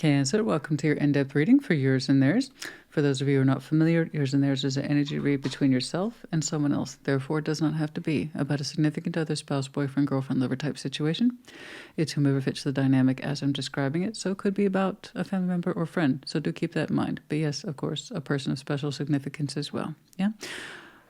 Cancer, welcome to your in-depth reading for yours and theirs. For those of you who are not familiar, yours and theirs is an energy read between yourself and someone else. Therefore, it does not have to be about a significant other, spouse, boyfriend, girlfriend, lover type situation. It's whomever fits the dynamic as I'm describing it, so it could be about a family member or friend. So do keep that in mind. But yes, of course, a person of special significance as well. Yeah?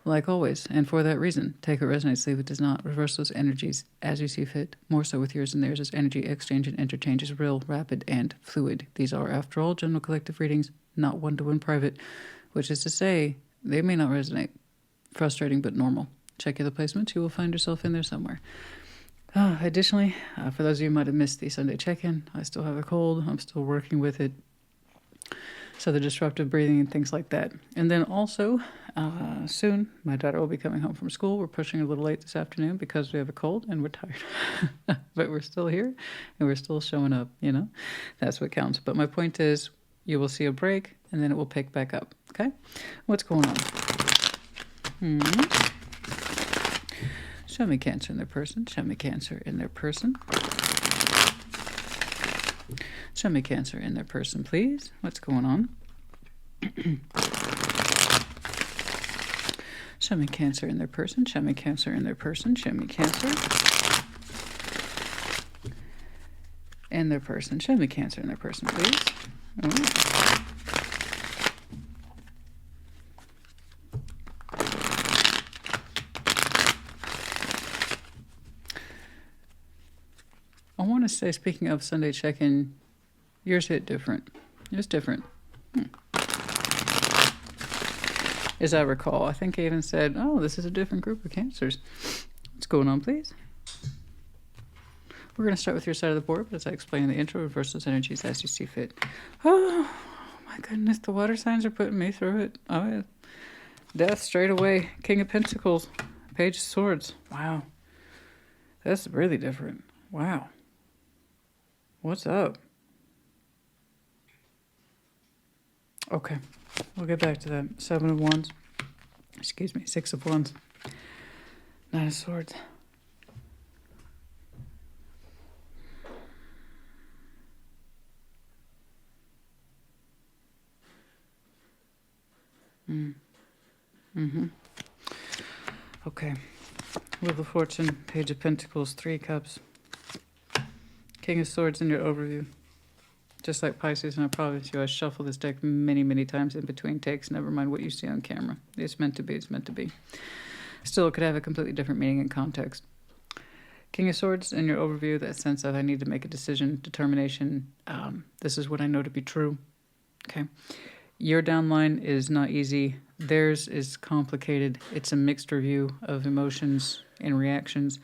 Like always, and for that reason, take what resonates, leave what does not. Reverse those energies as you see fit. More so with yours and theirs, as energy exchange and interchange is real, rapid, and fluid. These are, after all, general collective readings, not one-to-one private, which is to say, they may not resonate. Frustrating, but normal. Check your other placements. You will find yourself in there somewhere. Additionally, for those of you who might have missed the Sunday check-in, I still have a cold. I'm still working with it. So the disruptive breathing and things like that. And then also, soon, my daughter will be coming home from school. We're pushing a little late this afternoon because we have a cold and we're tired. But we're still here and we're still showing up, you know. That's what counts. But my point is, you will see a break and then it will pick back up, okay? What's going on? Show me Cancer in their person. Show me Cancer in their person. Show me Cancer in their person, please. What's going on? Show me Cancer in their person. Show me Cancer in their person. Show me Cancer in their person. Show me Cancer in their person, please. Ooh. I want to say, speaking of Sunday check-in, yours hit different. It's different. As I recall, I think I even said, oh, this is a different group of Cancers. What's going on, please? We're going to start with your side of the board, but as I explained in the intro, reverse those energies as you see fit. Oh, my goodness, the water signs are putting me through it. Oh, yeah. Death straight away. King of Pentacles. Page of Swords. Wow. That's really different. Wow. What's up? Okay, we'll get back to that. 7 of Wands. Excuse me, 6 of Wands. 9 of Swords. Okay. Wheel of Fortune, Page of Pentacles, 3 Cups. King of Swords in your overview. Just like Pisces, and I promise you, I shuffle this deck many, many times in between takes. Never mind what you see on camera. It's meant to be. It's meant to be. Still, it could have a completely different meaning and context. King of Swords in your overview, that sense of I need to make a decision, determination. This is what I know to be true. Okay. Your downline is not easy. Theirs is complicated. It's a mixed review of emotions and reactions.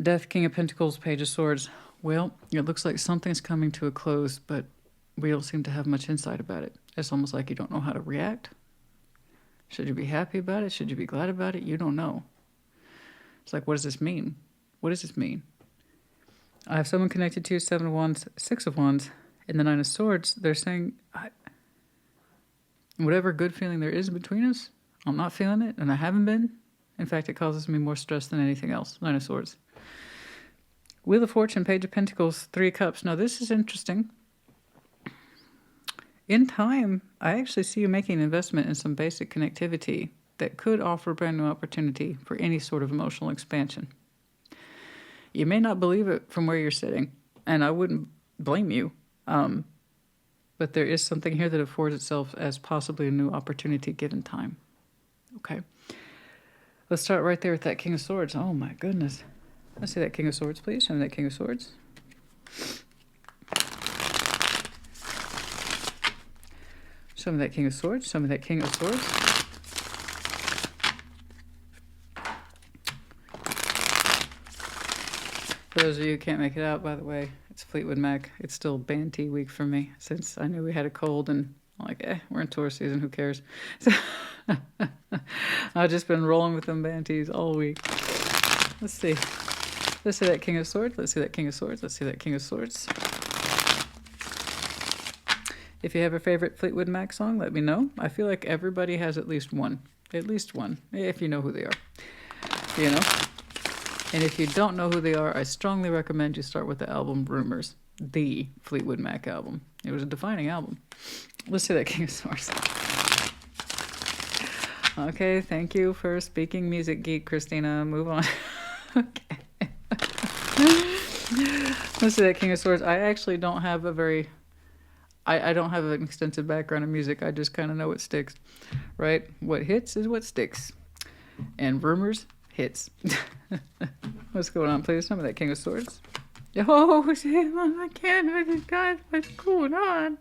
Death, King of Pentacles, Page of Swords. Well, it looks like something's coming to a close, but we don't seem to have much insight about it. It's almost like you don't know how to react. Should you be happy about it? Should you be glad about it? You don't know. It's like, what does this mean? What does this mean? I have someone connected to you, 7 of Wands, 6 of Wands, and the 9 of Swords. They're saying, whatever good feeling there is between us, I'm not feeling it, and I haven't been. In fact, it causes me more stress than anything else. 9 of Swords. Wheel of Fortune, Page of Pentacles, 3 Cups. Now, this is interesting. In time, I actually see you making an investment in some basic connectivity that could offer a brand new opportunity for any sort of emotional expansion. You may not believe it from where you're sitting, and I wouldn't blame you. But there is something here that affords itself as possibly a new opportunity given time. Okay. Let's start right there with that King of Swords. Oh, my goodness. Let's see that King of Swords, please. Show me that King of Swords. Show me that King of Swords. Show me that King of Swords. For those of you who can't make it out, by the way, it's Fleetwood Mac. It's still Banty week for me since I knew we had a cold and I'm like, we're in Taurus season, who cares? So I've just been rolling with them Banties all week. Let's see. Let's see that King of Swords. Let's see that King of Swords. Let's see that King of Swords. If you have a favorite Fleetwood Mac song, let me know. I feel like everybody has at least one. At least one. If you know who they are. You know? And if you don't know who they are, I strongly recommend you start with the album Rumors. the Fleetwood Mac album. It was a defining album. Let's see that King of Swords. Okay, thank you for speaking music geek, Christina. Move on. Okay. Let's see that King of Swords. I actually don't have a very... I don't have an extensive background in music. I just kind of know what sticks, right? What hits is what sticks. And rumors hits. What's going on, please? Some of that King of Swords. Oh, shit, I can't. God, what's going on?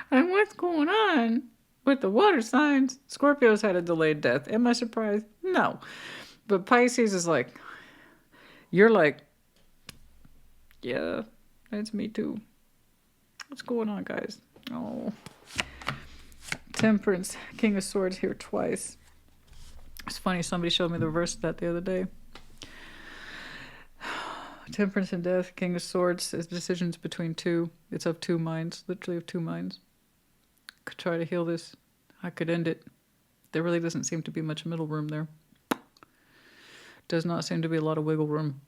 And what's going on with the water signs? Scorpio's had a delayed death. Am I surprised? No. But Pisces is like, you're like, yeah, that's me too. What's going on, guys? Oh. Temperance, King of Swords here twice. It's funny, somebody showed me the reverse of that the other day. Temperance and death, King of Swords is decisions between two. It's of two minds, literally of two minds. Could try to heal this. I could end it. There really doesn't seem to be much middle room there. Does not seem to be a lot of wiggle room.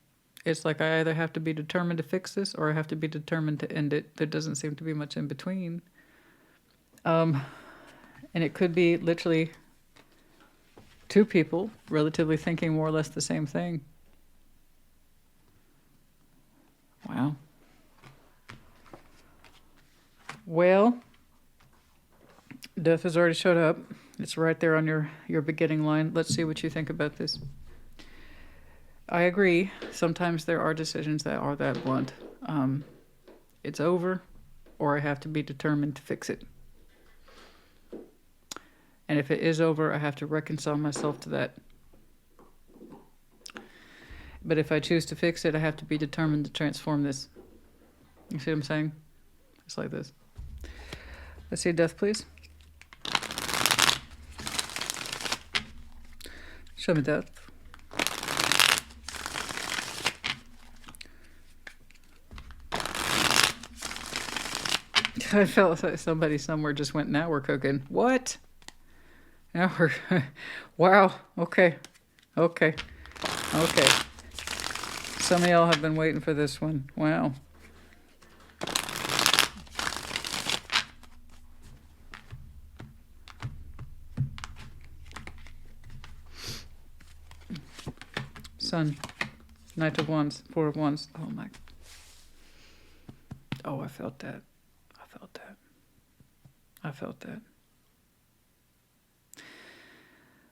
It's like I either have to be determined to fix this or I have to be determined to end it. There doesn't seem to be much in between. And it could be literally two people relatively thinking more or less the same thing. Wow. Well, death has already showed up. It's right there on your beginning line. Let's see what you think about this. I agree. Sometimes there are decisions that are that blunt. It's over, or I have to be determined to fix it. And if it is over, I have to reconcile myself to that. But if I choose to fix it, I have to be determined to transform this. You see what I'm saying? It's like this. Let's see death, please. Show me death. I felt like somebody somewhere just went, now we're cooking. What? Now we're... Wow. Okay. Okay. Okay. Some of y'all have been waiting for this one. Wow. Sun. Knight of Wands. Four of Wands. Oh my... Oh, I felt that. I felt that. I felt that.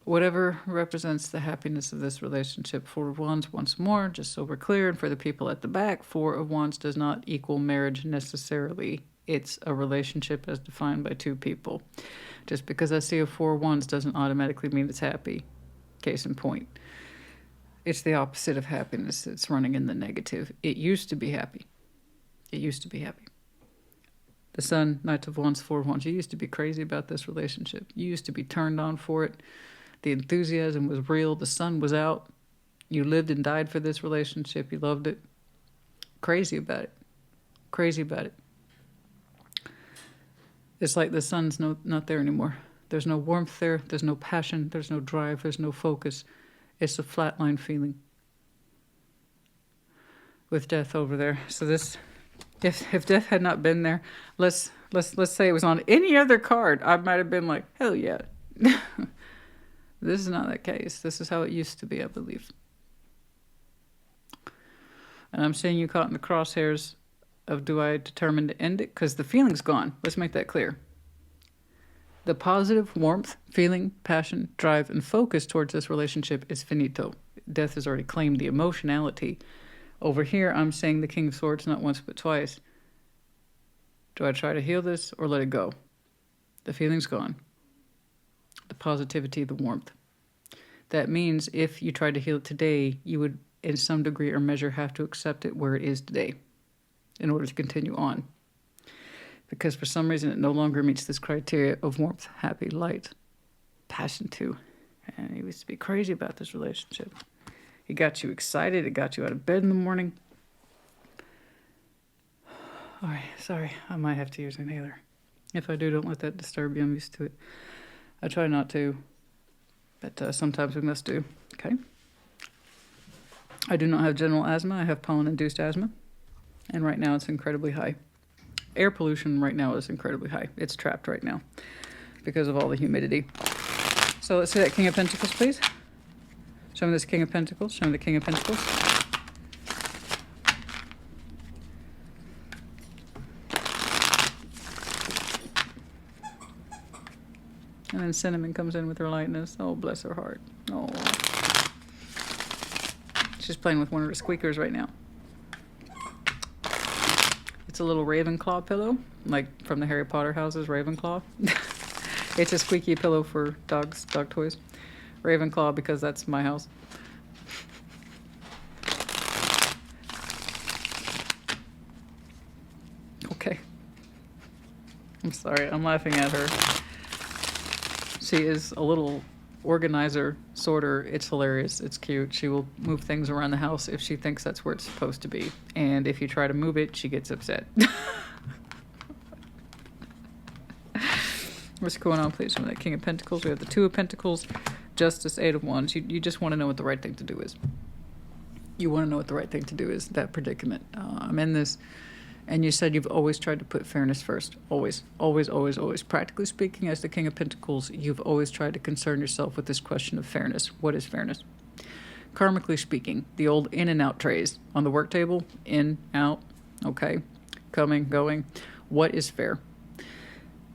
Whatever represents the happiness of this relationship. Four of Wands once more, just so we're clear. And for the people at the back, Four of Wands does not equal marriage necessarily. It's a relationship as defined by two people. Just because I see a Four of Wands doesn't automatically mean it's happy. Case in point. It's the opposite of happiness. It's running in the negative. It used to be happy. It used to be happy. The Sun, Knight of Wands, Four of Wands. You used to be crazy about this relationship. You used to be turned on for it. The enthusiasm was real. The sun was out. You lived and died for this relationship. You loved it. Crazy about it. Crazy about it. It's like the sun's not there anymore. There's no warmth there. There's no passion. There's no drive. There's no focus. It's a flatline feeling. With death over there. So this, if death had not been there, let's say it was on any other card, I might have been like, hell yeah. This is not that case. This is how it used to be, I believe. And I'm seeing you caught in the crosshairs of, do I determine to end it? Because the feeling's gone. Let's make that clear. The positive warmth, feeling, passion, drive, and focus towards this relationship is finito. Death has already claimed the emotionality. Over here, I'm saying the King of Swords not once but twice. Do I try to heal this or let it go? The feeling's gone. The positivity, the warmth. That means if you tried to heal it today, you would, in some degree or measure, have to accept it where it is today in order to continue on. Because for some reason, it no longer meets this criteria of warmth, happy, light, passion too. And he used to be crazy about this relationship. It got you excited. It got you out of bed in the morning. All right, sorry. I might have to use an inhaler. If I do, don't let that disturb you. I'm used to it. I try not to, but sometimes we must do. Okay. I do not have general asthma. I have pollen-induced asthma. And right now it's incredibly high. Air pollution right now is incredibly high. It's trapped right now because of all the humidity. So let's see that King of Pentacles, please. Show me this King of Pentacles. Show me the King of Pentacles. And then Cinnamon comes in with her lightness. Oh, bless her heart. Oh. She's playing with one of her squeakers right now. It's a little Ravenclaw pillow, like from the Harry Potter houses, Ravenclaw. It's a squeaky pillow for dogs, dog toys. Ravenclaw because that's my house. Okay. I'm sorry, I'm laughing at her. She is a little organizer, sorter. It's hilarious. It's cute. She will move things around the house if she thinks that's where it's supposed to be. And if you try to move it, she gets upset. What's going on, please? From that King of Pentacles, we have the Two of Pentacles, Justice, Eight of Wands. You just want to know what the right thing to do is. You want to know what the right thing to do is, that predicament. I'm in this, and you said you've always tried to put fairness first. Always, always, always, always. Practically speaking, as the King of Pentacles, you've always tried to concern yourself with this question of fairness. What is fairness? Karmically speaking, the old in and out trays on the work table, in, out, okay, coming, going. What is fair?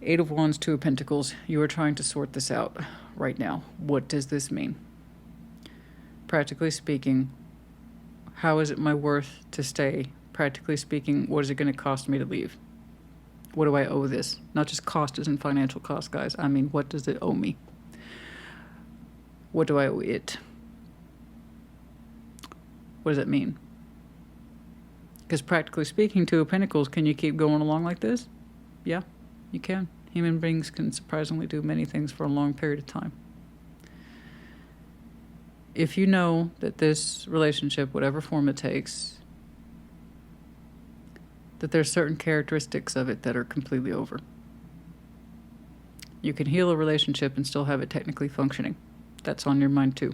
Eight of Wands, Two of Pentacles. You are trying to sort this out right now. What does this mean? Practically speaking, how is it my worth to stay? Practically speaking, what is it going to cost me to leave? What do I owe this? Not just cost as in financial cost, guys. I mean, what does it owe me? What do I owe it? What does that mean? Because practically speaking, Two of Pentacles, can you keep going along like this? Yeah. You can. Human beings can surprisingly do many things for a long period of time. If you know that this relationship, whatever form it takes, that there's certain characteristics of it that are completely over. You can heal a relationship and still have it technically functioning. That's on your mind too.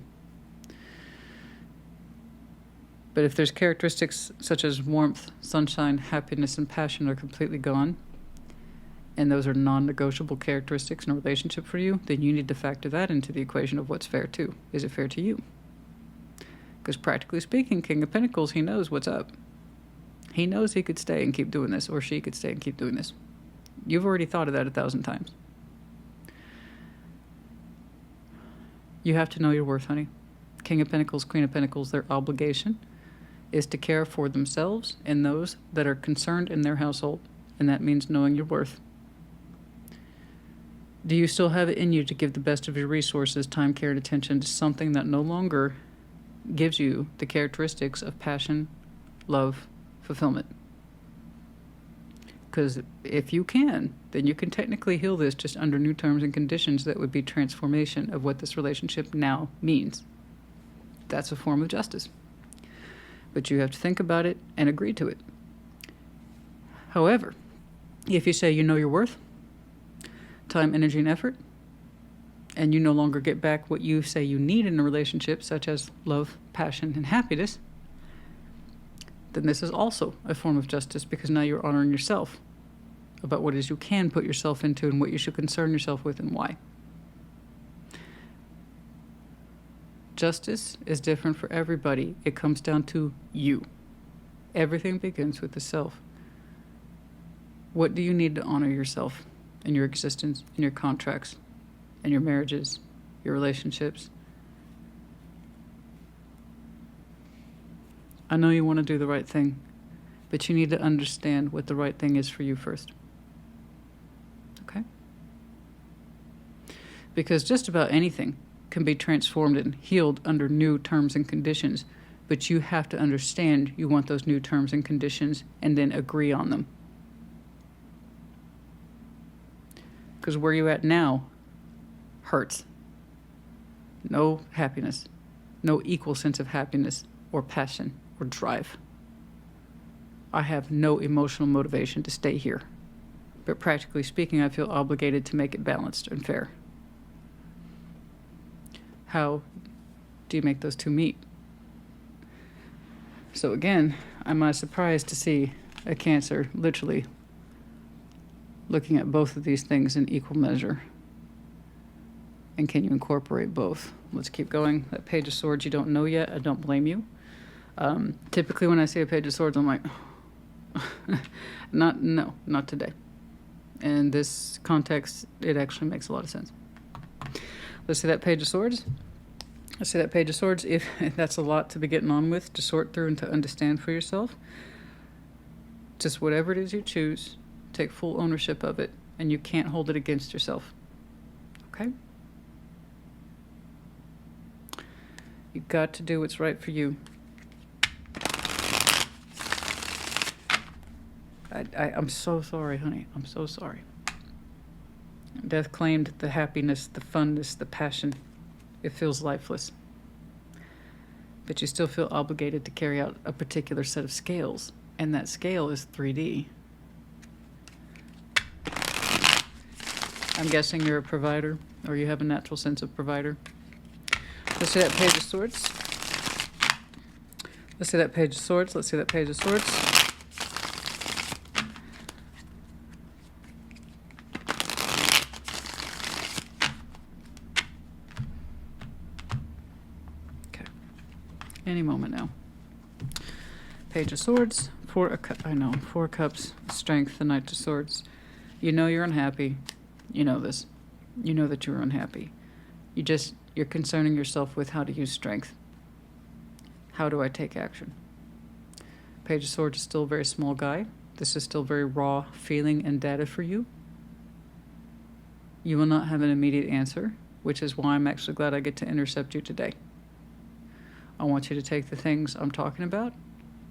But if there's characteristics such as warmth, sunshine, happiness, and passion are completely gone, and those are non-negotiable characteristics in a relationship for you, then you need to factor that into the equation of what's fair too. Is it fair to you? Because practically speaking, King of Pentacles, he knows what's up. He knows he could stay and keep doing this, or she could stay and keep doing this. You've already thought of that 1,000 times. You have to know your worth, honey. King of Pentacles, Queen of Pentacles, their obligation is to care for themselves and those that are concerned in their household, and that means knowing your worth. Do you still have it in you to give the best of your resources, time, care, and attention to something that no longer gives you the characteristics of passion, love, fulfillment? Because if you can, then you can technically heal this just under new terms and conditions that would be transformation of what this relationship now means. That's a form of justice. But you have to think about it and agree to it. However, if you say you know your worth, time, energy, and effort, and you no longer get back what you say you need in a relationship, such as love, passion, and happiness, then this is also a form of justice, because now you're honoring yourself about what it is you can put yourself into and what you should concern yourself with and why. Justice is different for everybody. It comes down to you. Everything begins with the self. What do you need to honor yourself in your existence, in your contracts, in your marriages, your relationships? I know you want to do the right thing, but you need to understand what the right thing is for you first. Okay? Because just about anything can be transformed and healed under new terms and conditions, but you have to understand you want those new terms and conditions and then agree on them. Because where you're at now hurts. No happiness, no equal sense of happiness or passion or drive. I have no emotional motivation to stay here. But practically speaking, I feel obligated to make it balanced and fair. How do you make those two meet? So again, I'm not surprised to see a Cancer literally looking at both of these things in equal measure. And can you incorporate both? Let's keep going. That Page of Swords you don't know yet. I don't blame you. Typically when I see a Page of Swords, I'm like, not today. In this context, it actually makes a lot of sense. Let's see that Page of Swords. Let's see that Page of Swords. If that's a lot to be getting on with, to sort through and to understand for yourself, just whatever it is you choose, take full ownership of it, and you can't hold it against yourself. Okay? You've got to do what's right for you. I'm so sorry, honey. I'm so sorry. Death claimed the happiness, the funness, the passion. It feels lifeless. But you still feel obligated to carry out a particular set of scales. And that scale is 3D. I'm guessing you're a provider, or you have a natural sense of provider. Let's see that Page of Swords. Let's see that Page of Swords. Let's see that Page of Swords. Okay. Any moment now. Page of Swords. Four Cups. Strength. The Knight of Swords. You know you're unhappy. You know this. You know that you're unhappy. You're concerning yourself with how to use strength. How do I take action? Page of Swords is still a very small guy. This is still very raw feeling and data for you. You will not have an immediate answer, which is why I'm actually glad I get to intercept you today. I want you to take the things I'm talking about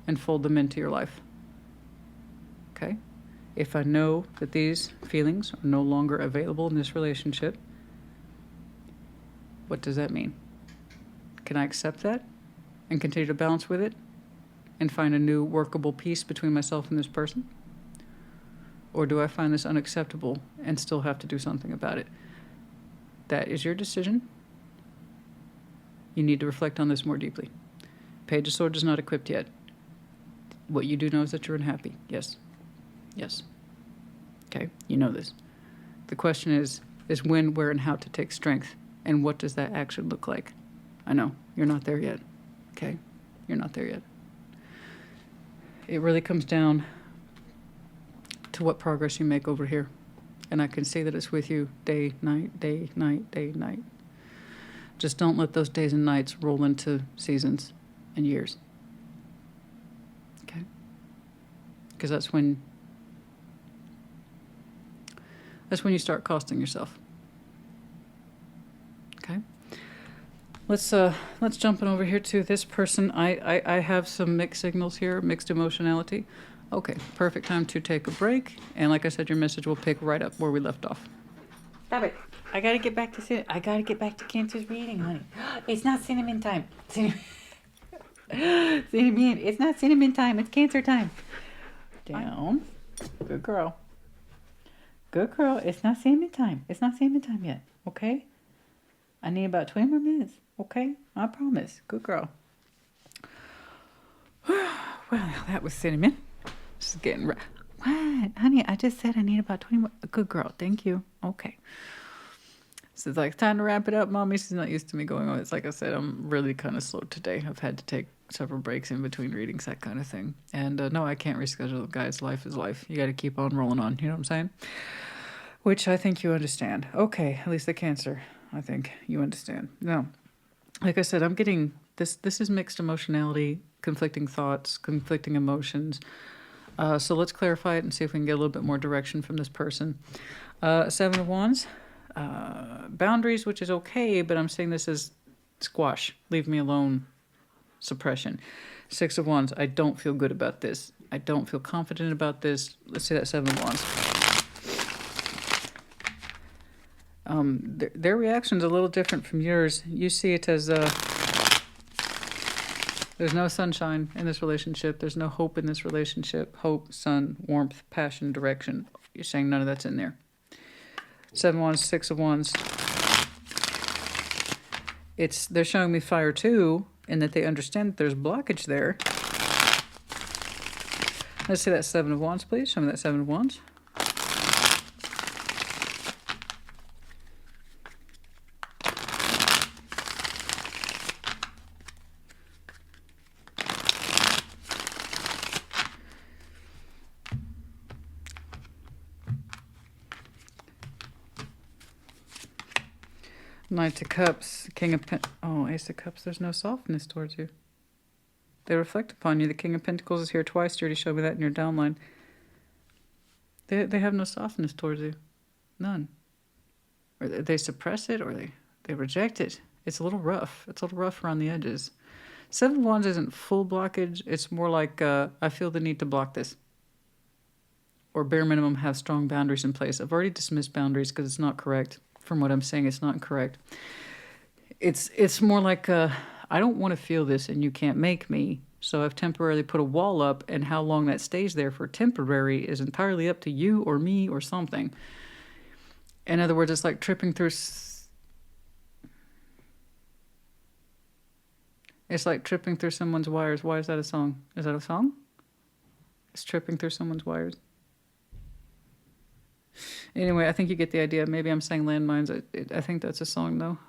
and fold them into your life. Okay? If I know that these feelings are no longer available in this relationship, what does that mean? Can I accept that and continue to balance with it and find a new workable peace between myself and this person? Or do I find this unacceptable and still have to do something about it? That is your decision. You need to reflect on this more deeply. Page of Swords is not equipped yet. What you do know is that you're unhappy. Yes. Yes. Okay, you know this. The question is when, where, and how to take strength. And what does that actually look like? I know, you're not there yet. Okay? You're not there yet. It really comes down to what progress you make over here. And I can see that it's with you day, night, day, night, day, night. Just don't let those days and nights roll into seasons and years. Okay? Because that's when you start costing yourself. Okay, let's jump in over here to this person. I have some mixed signals here, mixed emotionality. Okay, perfect time to take a break. And like I said, your message will pick right up where we left off. Stop it! I gotta get back to Cancer's reading, honey. It's not cinnamon time. Cinnamon. It's not cinnamon time. It's Cancer time. Down. Good girl. Good girl. It's not cinnamon time. It's not cinnamon time yet. Okay. I need about 20 more minutes, okay? I promise. Good girl. Well, that was cinnamon. She's getting right. What? Honey, I just said I need about 20 more. Good girl. Thank you. Okay. So it's like, time to wrap it up, Mommy. She's not used to me going on. It's like I said, I'm really kind of slow today. I've had to take several breaks in between readings, that kind of thing. And no, I can't reschedule, guys. Life is life. You got to keep on rolling on. You know what I'm saying? Which I think you understand. Okay, at least the Cancer. I think you understand. Now, like I said, I'm getting this. This is mixed emotionality, conflicting thoughts, conflicting emotions. So let's clarify it and see if we can get a little bit more direction from this person. Seven of Wands, boundaries, which is okay, but I'm saying this is squash. Leave me alone. Suppression. Six of Wands. I don't feel good about this. I don't feel confident about this. Let's say that Seven of Wands. Their reaction's a little different from yours. You see it as there's no sunshine in this relationship. There's no hope in this relationship. Hope, sun, warmth, passion, direction. You're saying none of that's in there. Seven of Wands, Six of Wands. They're showing me fire too, in that they understand that there's blockage there. Let's see that Seven of Wands, please. Show me that Seven of Wands. Knight of Cups, King of Ace of Cups. There's no softness towards you. They reflect upon you. The King of Pentacles is here twice. You already showed me that in your downline. They have no softness towards you. None. Or they suppress it, or they reject it. It's a little rough. It's a little rough around the edges. Seven of Wands isn't full blockage. It's more like, I feel the need to block this. Or bare minimum have strong boundaries in place. I've already dismissed boundaries because it's not correct. From what I'm saying, it's not correct. It's more like, I don't want to feel this and you can't make me. So I've temporarily put a wall up, and how long that stays there for temporary is entirely up to you or me or something. In other words, it's like tripping through... It's like tripping through someone's wires. Why is that a song? Is that a song? It's tripping through someone's wires. Anyway, I think you get the idea. Maybe I'm saying landmines. I think that's a song, though.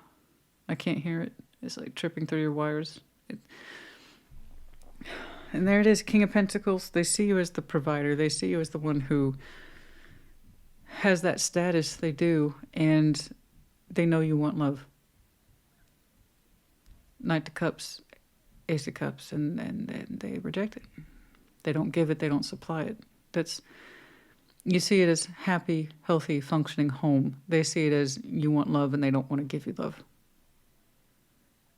I can't hear it. It's like tripping through your wires. And there it is, King of Pentacles. They see you as the provider. They see you as the one who has that status. They do. And they know you want love. Knight of Cups, Ace of Cups, and they reject it. They don't give it. They don't supply it. You see it as happy, healthy, functioning home. They see it as you want love and they don't want to give you love.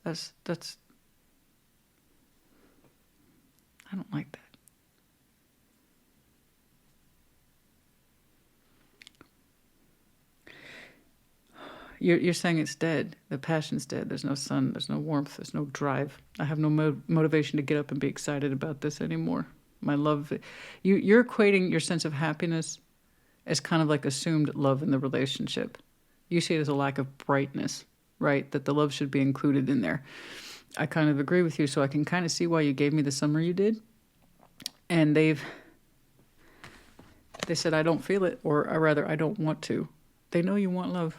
That's I don't like that. You're saying it's dead. The passion's dead. There's no sun. There's no warmth. There's no drive. I have no motivation to get up and be excited about this anymore. My love, you're equating your sense of happiness as kind of like assumed love in the relationship. You see it as a lack of brightness, right? That the love should be included in there. I kind of agree with you, so I can kind of see why you gave me the summer you did. And they said, I don't feel it, or rather, I don't want to. They know you want love.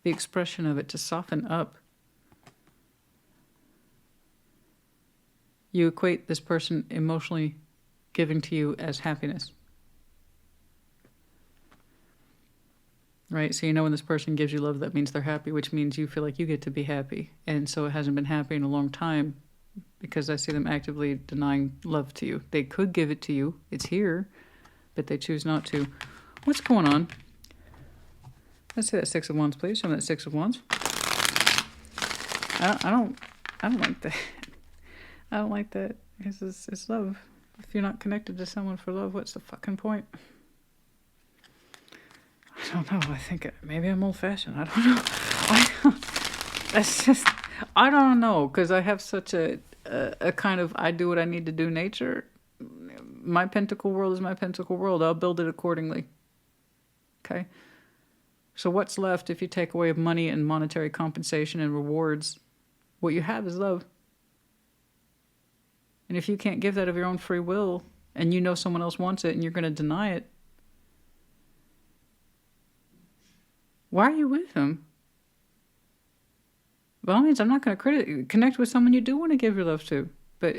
The expression of it to soften up. You equate this person emotionally giving to you as happiness. Right? So you know when this person gives you love, that means they're happy, which means you feel like you get to be happy. And so it hasn't been happy in a long time because I see them actively denying love to you. They could give it to you. It's here, but they choose not to. What's going on? Let's see that Six of Wands, please. Show me that Six of Wands. I don't like that. I don't like that. It's love. If you're not connected to someone for love, what's the fucking point? I don't know. I think maybe I'm old-fashioned. I don't know. I don't know, because I have such a kind of I do what I need to do nature. My pentacle world is my pentacle world. I'll build it accordingly. Okay? So what's left if you take away money and monetary compensation and rewards? What you have is love. And if you can't give that of your own free will, and you know someone else wants it and you're going to deny it, why are you with them? By all means, I'm not going to connect with someone you do want to give your love to. But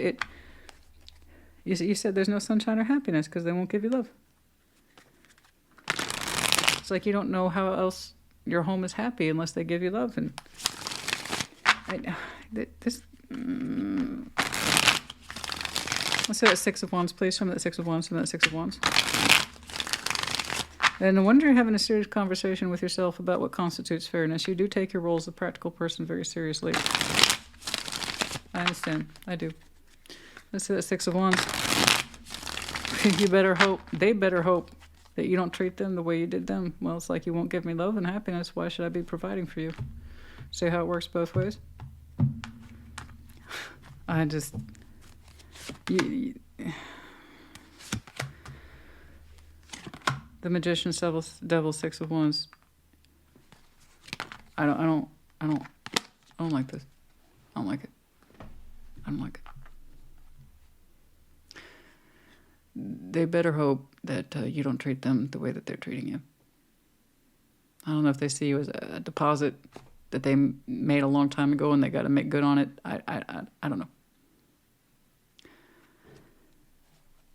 you said there's no sunshine or happiness because they won't give you love. It's like you don't know how else your home is happy unless they give you love. And let's say that Six of Wands, please. Show me that Six of Wands. Show me that Six of Wands. And no wonder you're having a serious conversation with yourself about what constitutes fairness. You do take your role as a practical person very seriously. I understand. I do. Let's see that Six of Wands. You better hope, they better hope that you don't treat them the way you did them. Well, it's like you won't give me love and happiness. Why should I be providing for you? See how it works both ways? I just... The Magician, Devil, Six of Wands. I don't like this. I don't like it. I don't like it. they better hope that you don't treat them the way that they're treating you. I don't know if they see you as a deposit that they made a long time ago and they got to make good on it. I don't know.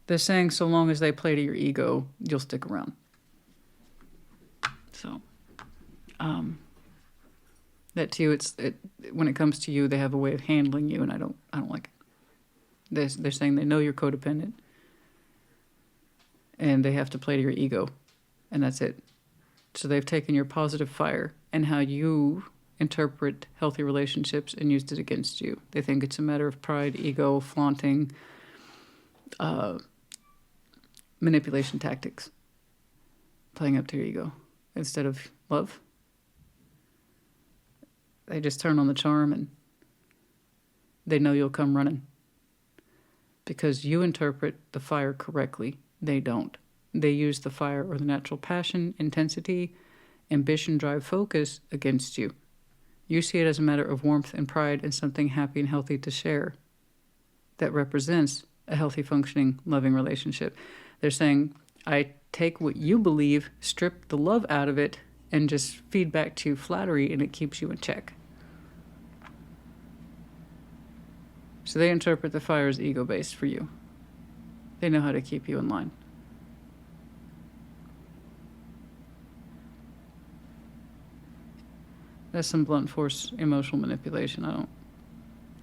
They're saying so long as they play to your ego, you'll stick around. So, that to you, when it comes to you, they have a way of handling you, and I don't like it. They're saying they know you're codependent, and they have to play to your ego, and that's it. So they've taken your positive fire and how you interpret healthy relationships and used it against you. They think it's a matter of pride, ego, flaunting, manipulation tactics, playing up to your ego instead of love. They just turn on the charm and they know you'll come running because you interpret the fire correctly. They don't. They use the fire or the natural passion, intensity, ambition, drive, focus against you. You see it as a matter of warmth and pride and something happy and healthy to share that represents a healthy, functioning, loving relationship. They're saying, I take what you believe, strip the love out of it, and just feed back to you flattery, and it keeps you in check. So they interpret the fire as ego-based for you. They know how to keep you in line. That's some blunt force emotional manipulation. I don't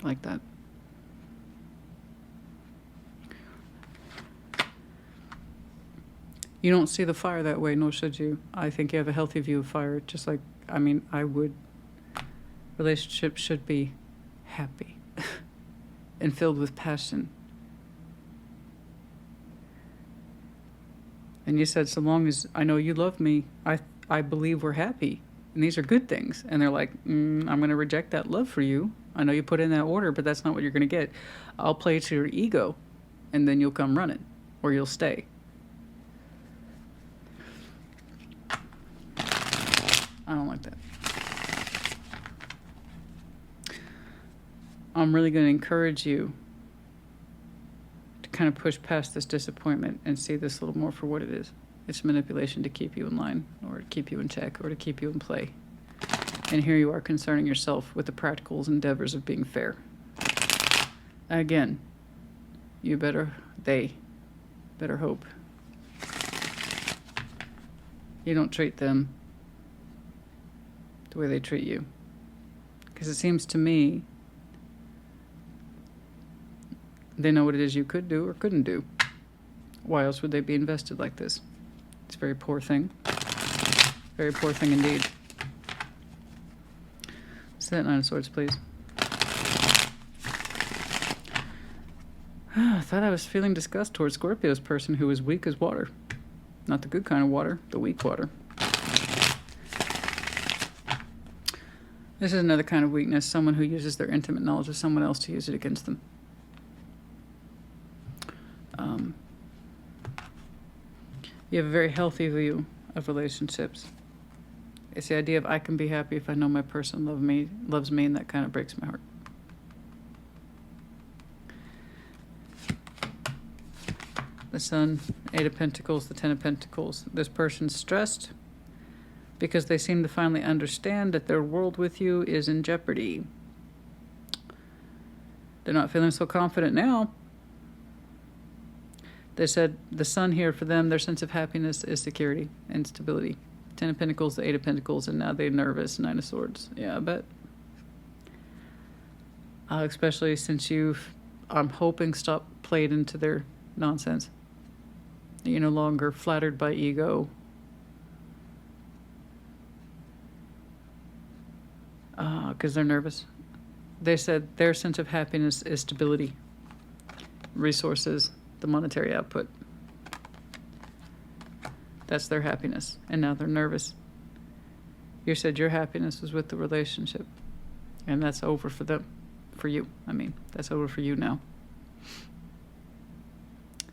like that. You don't see the fire that way, nor should you. I think you have a healthy view of fire, just like, I would. Relationships should be happy and filled with passion. And you said, so long as I know you love me, I believe we're happy. And these are good things. And they're like, I'm going to reject that love for you. I know you put in that order, but that's not what you're going to get. I'll play to your ego, and then you'll come running, or you'll stay. I don't like that. I'm really going to encourage you to kind of push past this disappointment and see this a little more for what it is. It's manipulation to keep you in line, or to keep you in check, or to keep you in play. And here you are concerning yourself with the practical endeavors of being fair. Again, they better hope you don't treat them the way they treat you. Because it seems to me they know what it is you could do or couldn't do. Why else would they be invested like this? It's a very poor thing. Very poor thing indeed. Say that Nine of Swords, please. I thought I was feeling disgust towards Scorpio's person who is weak as water. Not the good kind of water, the weak water. This is another kind of weakness, someone who uses their intimate knowledge of someone else to use it against them. You have a very healthy view of relationships. It's the idea of I can be happy if I know my person loves me, and that kind of breaks my heart. The Sun, Eight of Pentacles, the Ten of Pentacles. This person's stressed because they seem to finally understand that their world with you is in jeopardy. They're not feeling so confident now. They said the Sun here for them, their sense of happiness is security and stability. Ten of Pentacles, the Eight of Pentacles, and now they're nervous, Nine of Swords. Yeah, I bet. Especially since I'm hoping, stopped played into their nonsense. You're no longer flattered by ego. Because they're nervous. They said their sense of happiness is stability, resources, the monetary output. That's their happiness. And now they're nervous. You said your happiness was with the relationship. And that's over for them. For you. That's over for you now.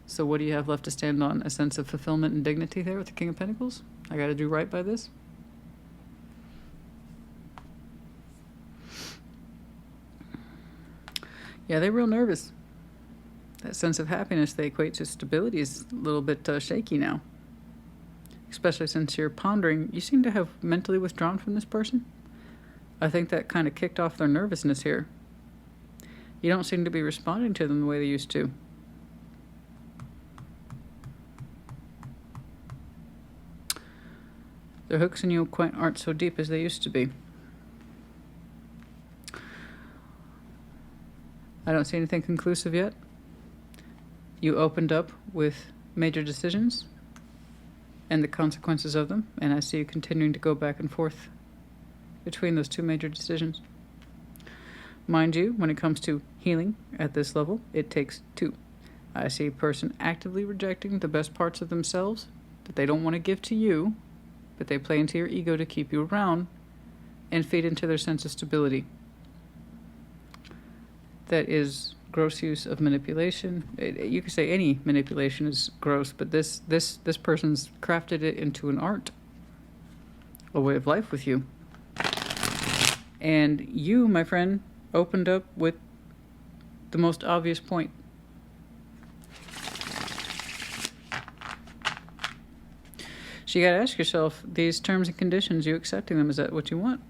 So what do you have left to stand on? A sense of fulfillment and dignity there with the King of Pentacles? I got to do right by this? Yeah, they're real nervous. That sense of happiness they equate to stability is a little bit shaky now. Especially since you're pondering. You seem to have mentally withdrawn from this person. I think that kind of kicked off their nervousness here. You don't seem to be responding to them the way they used to. Their hooks in you quite aren't so deep as they used to be. I don't see anything conclusive yet. You opened up with major decisions and the consequences of them, and I see you continuing to go back and forth between those two major decisions. Mind you, when it comes to healing at this level, it takes two. I see a person actively rejecting the best parts of themselves that they don't want to give to you, but they play into your ego to keep you around and feed into their sense of stability. That is gross use of manipulation. You could say any manipulation is gross, but this person's crafted it into an art, a way of life with you. And you, my friend, opened up with the most obvious point. So you got to ask yourself, these terms and conditions, you accepting them, is that what you want?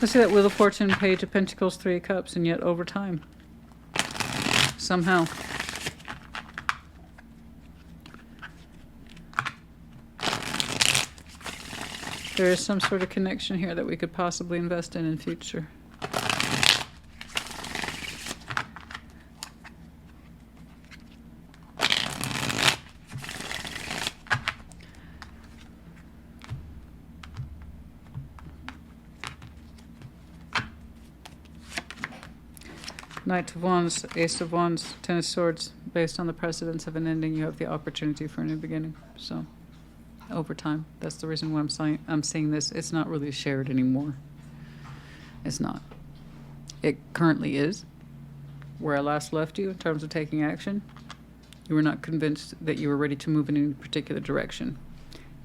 Let's see that Wheel of Fortune, Page of Pentacles, Three of Cups, and yet over time, somehow, there is some sort of connection here that we could possibly invest in future. Knight of Wands, Ace of Wands, Ten of Swords. Based on the precedence of an ending, you have the opportunity for a new beginning. So, over time, that's the reason why I'm seeing this. It's not really shared anymore. It's not. It currently is. Where I last left you in terms of taking action, you were not convinced that you were ready to move in any particular direction.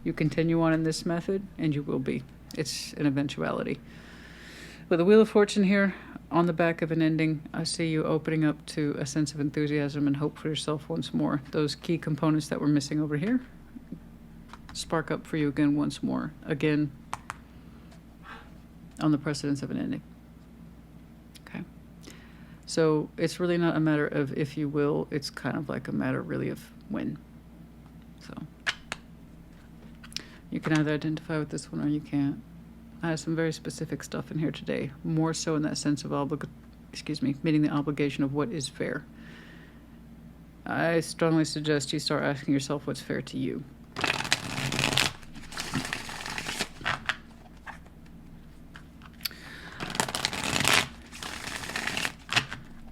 You continue on in this method, and you will be. It's an eventuality. With the Wheel of Fortune here, on the back of an ending, I see you opening up to a sense of enthusiasm and hope for yourself once more. Those key components that were missing over here spark up for you again once more. Again, on the precedence of an ending. Okay. So it's really not a matter of if you will, it's kind of like a matter really of when. So you can either identify with this one or you can't. I have some very specific stuff in here today, more so in that sense of meeting the obligation of what is fair. I strongly suggest you start asking yourself what's fair to you.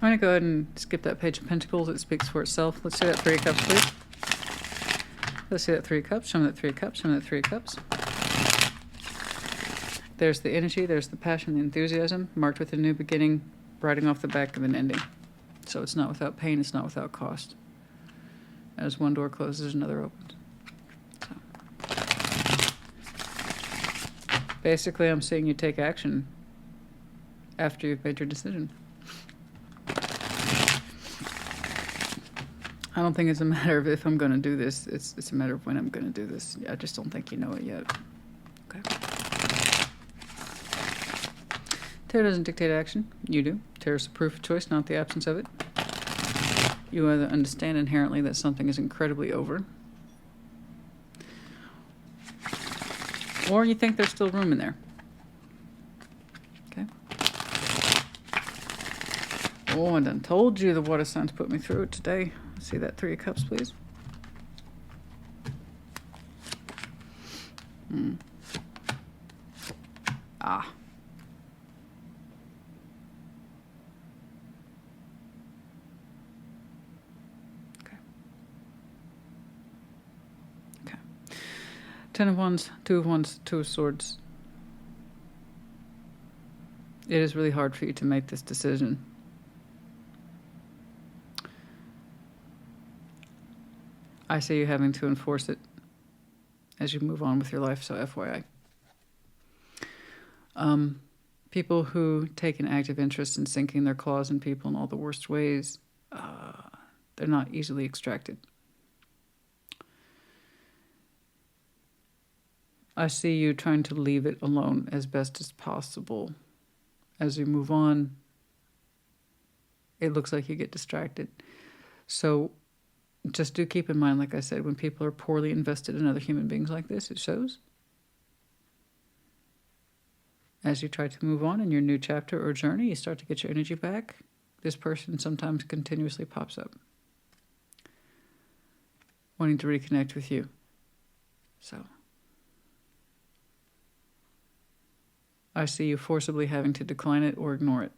I'm going to go ahead and skip that Page of Pentacles. It speaks for itself. Let's see that Three of Cups, please. Let's see that Three of Cups. Show me that Three of Cups. Show me that Three of Cups. There's the energy, there's the passion, the enthusiasm, marked with a new beginning, riding off the back of an ending. So it's not without pain, it's not without cost. As one door closes, another opens. So. Basically, I'm seeing you take action after you've made your decision. I don't think it's a matter of if I'm going to do this, it's a matter of when I'm going to do this. I just don't think you know it yet. Okay. Tarot doesn't dictate action. You do. Tarot's the proof of choice, not the absence of it. You either understand inherently that something is incredibly over, or you think there's still room in there. Okay. Oh, I done told you the water signs put me through it today. See that Three of Cups, please. Ah. Ten of Wands, Two of Wands, Two of Swords. It is really hard for you to make this decision. I see you having to enforce it as you move on with your life, so FYI. People who take an active interest in sinking their claws in people in all the worst ways, they're not easily extracted. I see you trying to leave it alone as best as possible. As you move on, it looks like you get distracted. So just do keep in mind, like I said, when people are poorly invested in other human beings like this, it shows. As you try to move on in your new chapter or journey, you start to get your energy back. This person sometimes continuously pops up, wanting to reconnect with you. So I see you forcibly having to decline it or ignore it.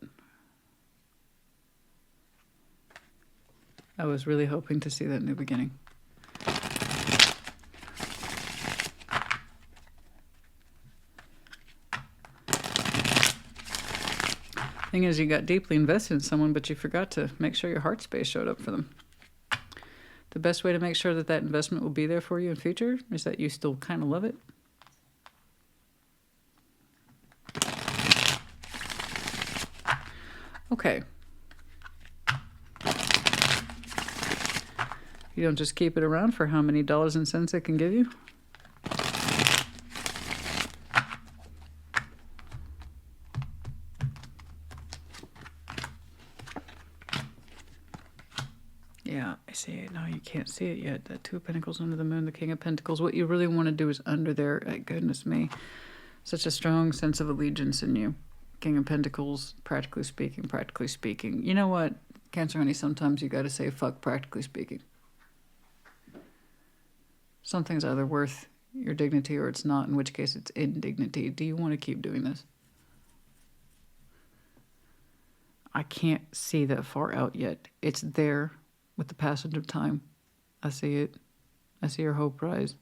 I was really hoping to see that new beginning. Thing is, you got deeply invested in someone, but you forgot to make sure your heart space showed up for them. The best way to make sure that that investment will be there for you in future is that you still kind of love it. Okay. You don't just keep it around for how many dollars and cents it can give you. Yeah, I see it. No, you can't see it yet. That Two of Pentacles under the Moon, the King of Pentacles. What you really want to do is under there. Goodness me. Such a strong sense of allegiance in you. King of Pentacles, practically speaking. You know what, Cancer honey, sometimes you got to say fuck practically speaking. Something's either worth your dignity or it's not, in which case it's indignity. Do you want to keep doing this? I can't see that far out yet. It's there with the passage of time. I see it. I see your hope rise.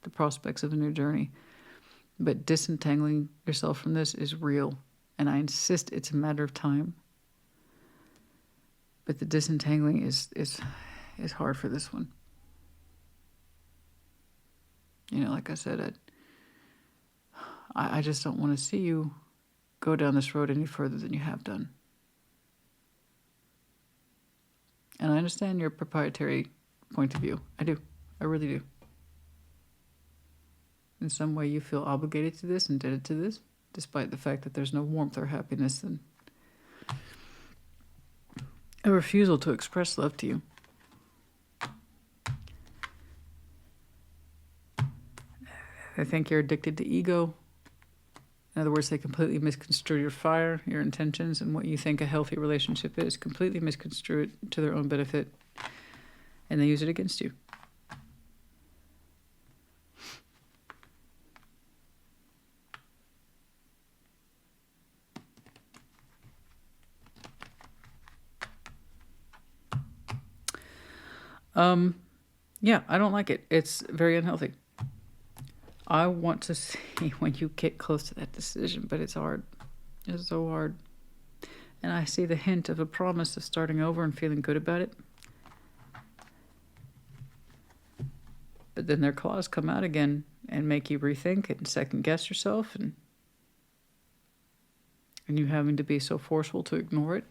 The prospects of a new journey. But disentangling yourself from this is real. And I insist it's a matter of time. But the disentangling is hard for this one. You know, like I said, I just don't want to see you go down this road any further than you have done. And I understand your proprietary point of view. I do. I really do. In some way you feel obligated to this, indebted to this, despite the fact that there's no warmth or happiness and a refusal to express love to you. They think you're addicted to ego. In other words, they completely misconstrue your fire, your intentions, and what you think a healthy relationship is. Completely misconstrue it to their own benefit. And they use it against you. Yeah, I don't like it. It's very unhealthy. I want to see when you get close to that decision, but it's hard. It's so hard. And I see the hint of a promise of starting over and feeling good about it. But then their claws come out again and make you rethink and second guess yourself, and you having to be so forceful to ignore it.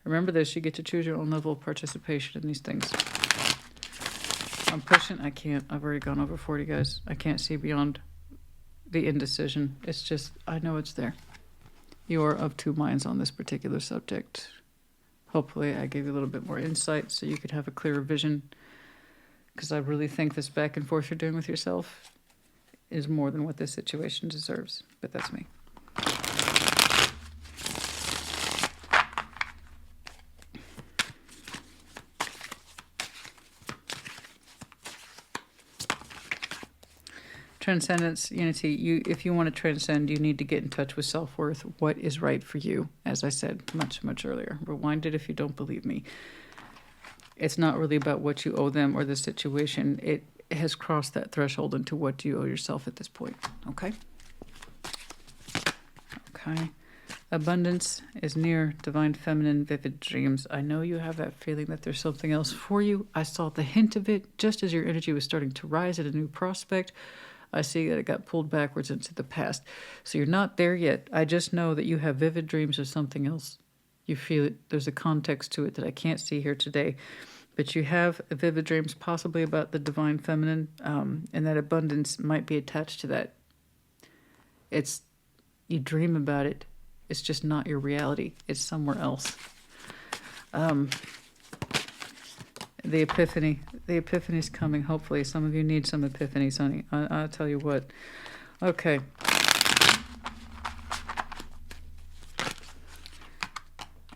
Remember this, you get to choose your own level of participation in these things. I'm pushing, I can't. I've already gone over 40, guys. I can't see beyond the indecision. It's just, I know it's there. You are of two minds on this particular subject. Hopefully I gave you a little bit more insight so you could have a clearer vision. Because I really think this back and forth you're doing with yourself is more than what this situation deserves. But that's me. Transcendence, unity. If you want to transcend, you need to get in touch with self-worth. What is right for you? As I said much earlier. Rewind it if you don't believe me. It's not really about what you owe them or the situation. It has crossed that threshold into what you owe yourself at this point. Okay? Okay. Abundance is near, divine feminine, vivid dreams. I know you have that feeling that there's something else for you. I saw the hint of it just as your energy was starting to rise at a new prospect. I see that it got pulled backwards into the past. So you're not there yet. I just know that you have vivid dreams of something else. You feel it. There's a context to it that I can't see here today. But you have vivid dreams possibly about the divine feminine, and that abundance might be attached to that. You dream about it. It's just not your reality. It's somewhere else. The epiphany. The epiphany's coming, hopefully. Some of you need some epiphanies, honey. I'll tell you what. Okay.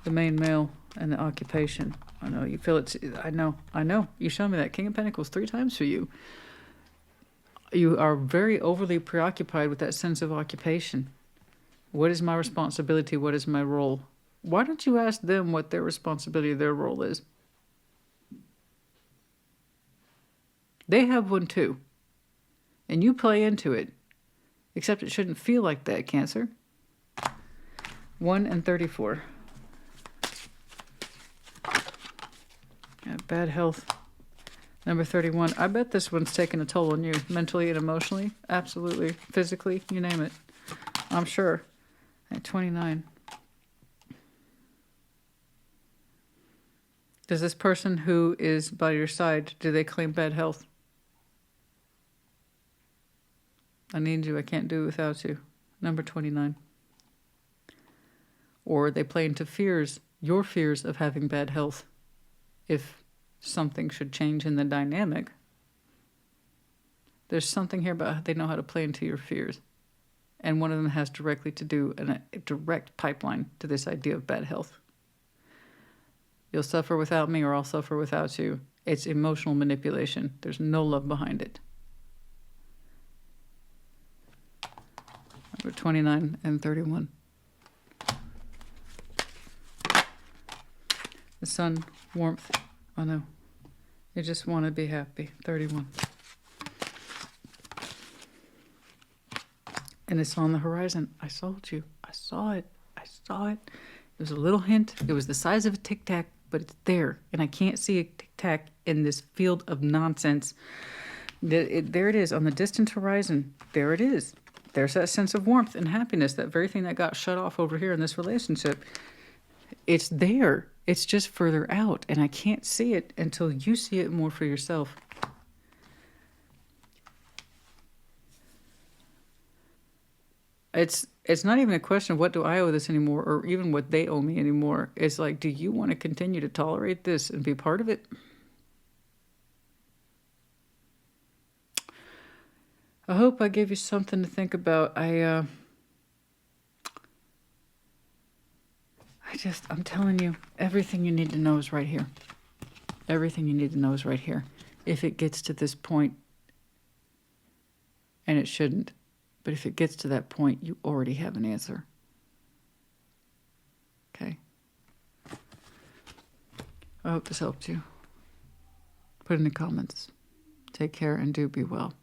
The main male and the occupation. I know you feel it. I know. You showed me that King of Pentacles 3 times for you. You are very overly preoccupied with that sense of occupation. What is my responsibility? What is my role? Why don't you ask them what their responsibility, their role is? They have one too. And you play into it. Except it shouldn't feel like that, Cancer. 1 and 34. Bad health. Number 31. I bet this one's taking a toll on you. Mentally and emotionally. Absolutely. Physically. You name it. I'm sure. At 29. Does this person who is by your side, do they claim bad health? I need you. I can't do it without you. Number 29. Or they play into fears, your fears of having bad health. If something should change in the dynamic. There's something here about how they know how to play into your fears. And one of them has directly to do a direct pipeline to this idea of bad health. You'll suffer without me or I'll suffer without you. It's emotional manipulation. There's no love behind it. Number 29 and 31. The sun, warmth. Oh no. You just want to be happy. 31. And it's on the horizon. I told you. I saw it. It was a little hint. It was the size of a tic-tac, but it's there. And I can't see a tic-tac in this field of nonsense. There it is on the distant horizon. There it is. There's that sense of warmth and happiness, that very thing that got shut off over here in this relationship. It's there. It's just further out, and I can't see it until you see it more for yourself. It's not even a question of what do I owe this anymore, or even what they owe me anymore. It's like, do you want to continue to tolerate this and be part of it? I hope I gave you something to think about. I'm telling you, everything you need to know is right here. Everything you need to know is right here. If it gets to this point, and it shouldn't, but if it gets to that point, you already have an answer. Okay? I hope this helped you. Put in the comments. Take care and do be well.